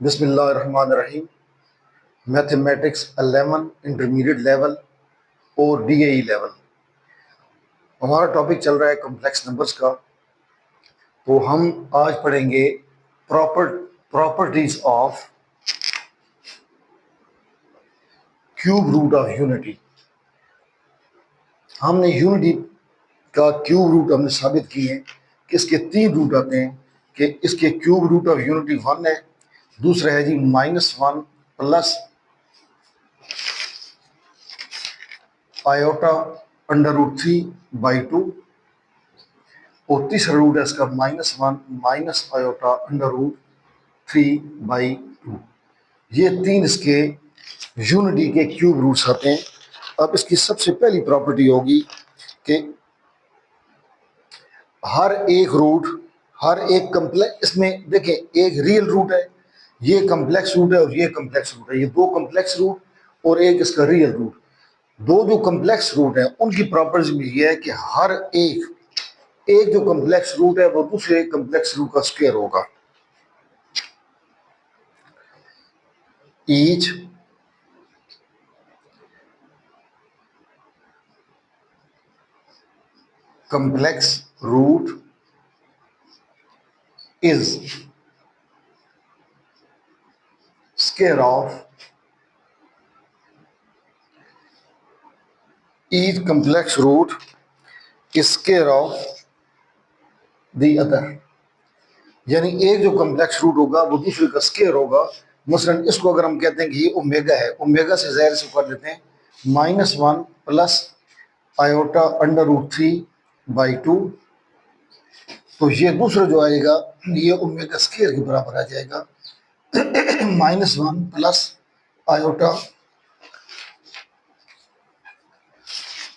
बिस्मिल्लाहिर्रहमानिर्रहीम। Mathematics 11 intermediate level और DAE level. हमारा टॉपिक चल रहा है कॉम्प्लेक्स नंबर्स का। तो हम आज पढ़ेंगे properties of cube root of unity. हमने यूनिटी का क्यूब रूट हमने साबित किए हैं कि इसके 3 रूट आते हैं, कि इसके क्यूब रूट ऑफ यूनिटी 1 है, दूसरा है जी -1 प्लस आयोटा √3/2 और तीसरा रूट है इसका -1 माइनस आयोटा √3/2। ये 3 इसके यूनिटी के क्यूब रूट्स आते हैं। अब इसकी सबसे पहली प्रॉपर्टी होगी कि हर एक रूट, हर एक कम्प्लेक्स, इसमें देखें एक रियल रूट है, ये कम्प्लेक्स रूट है और ये कम्प्लेक्स रूट है, ये 2 कम्प्लेक्स रूट और एक इसका रियल रूट। दो जो कम्प्लेक्स रूट है उनकी प्रॉपर्टी में ये है कि हर एक जो कम्प्लेक्स रूट है वो दूसरे कम्प्लेक्स रूट का स्क्वायर होगा। Each complex root is square of each complex root is square of the other। यानी एक जो कम्प्लेक्स रूट होगा वो दूसरे का स्क्वायर होगा। मसलन इसको अगर हम कहते हैं कि ये ओमेगा है, ओमेगा से ज़ाहिर से कर लेते हैं -1 प्लस आयोटा √3/2, तो ये दूसरा जो आएगा ये ओमेगा स्क्वायर के बराबर आ जाएगा। -1 प्लस आयोटा,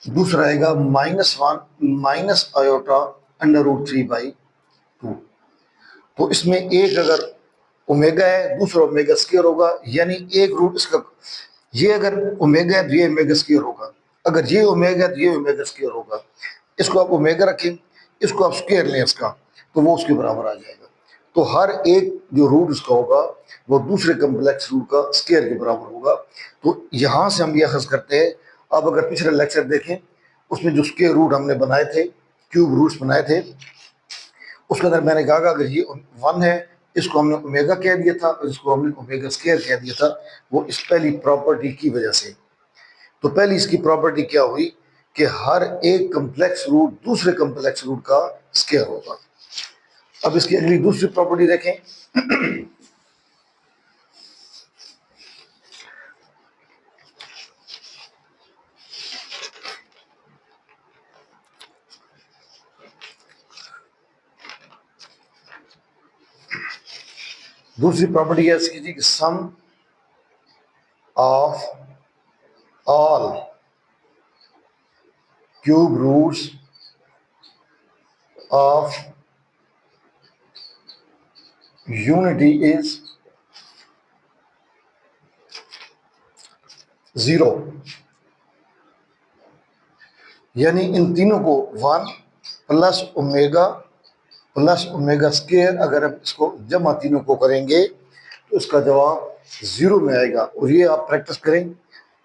दूसरा आएगा -1 माइनस आयोटा √3/2। तो इसमें एक अगर ओमेगा है, दूसरा ओमेगा स्क्वायर होगा, यानी एक रूट इसका, ये अगर ओमेगा है तो ये ओमेगा स्क्वायर होगा, अगर ये ओमेगा है तो ये ओमेगा स्क्वायर होगा। इसको आप ओमेगा रखें, इसको आप स्क्वायर लें इसका, तो वो उसके बराबर आ जाएगा। तो हर एक जो रूट इसका होगा वो दूसरे कम्प्लेक्स रूट का स्क्वायर के बराबर होगा। तो यहाँ से हम ये अखज़ करते हैं। अब अगर पिछले लेक्चर देखें उसमें जो स्क्वायर रूट हमने बनाए थे, क्यूब रूट्स बनाए थे, उसके अंदर मैंने कहा अगर ये 1 है, इसको हमने ओमेगा कह दिया था और इसको हमने ओमेगा स्क्वायर कह दिया था, वो इस पहली प्रॉपर्टी की वजह से। तो पहली इसकी प्रॉपर्टी क्या हुई कि हर एक कम्प्लेक्स रूट दूसरे कम्प्लेक्स रूट का स्क्वायर होगा। अब इसकी अगली दूसरी प्रॉपर्टी देखें। दूसरी प्रॉपर्टी है इसकी जी, sum of all cube roots of unity is 0। यानी इन तीनों को 1 प्लस ओमेगा स्क्वायर, अगर हम इसको जमा तीनों को करेंगे तो इसका जवाब 0 में आएगा। और ये आप प्रैक्टिस करें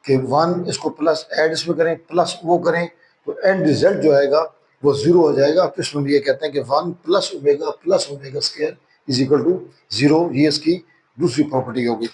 कि 1 इसको प्लस ऐड इसमें करें, प्लस वो करें, तो एंड रिजल्ट जो आएगा वो 0 हो जाएगा। फिर इसमें ये कहते हैं कि 1 plus omega square is equal to 0। ये इसकी दूसरी प्रॉपर्टी होगी।